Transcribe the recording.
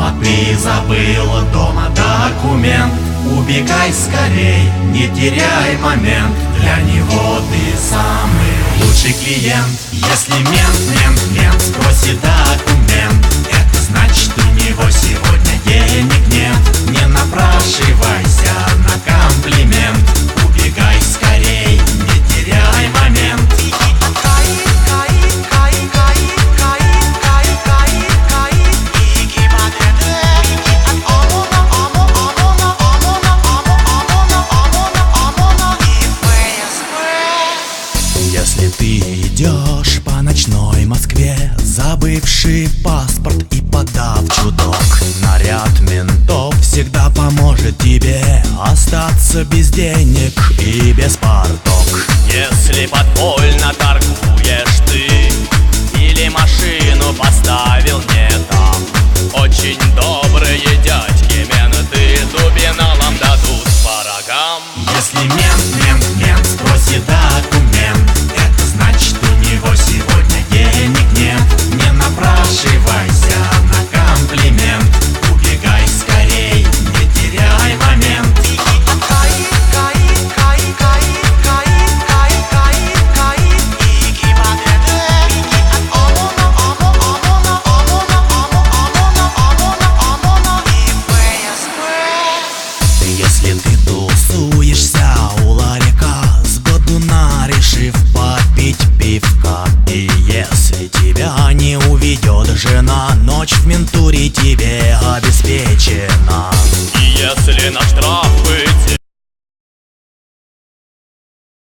а ты забыла дома документ. Убегай скорей, не теряй момент, для него ты самый лучший клиент. Если мент спросит документ, это значит, у него сегодня денег нет. Не напрашивайся на комплимент, убегай скорей, не теряй момент. Если ты идешь по ночной Москве, забывший паспорт и подав чудок, наряд ментов всегда поможет тебе остаться без денег и без паспорта.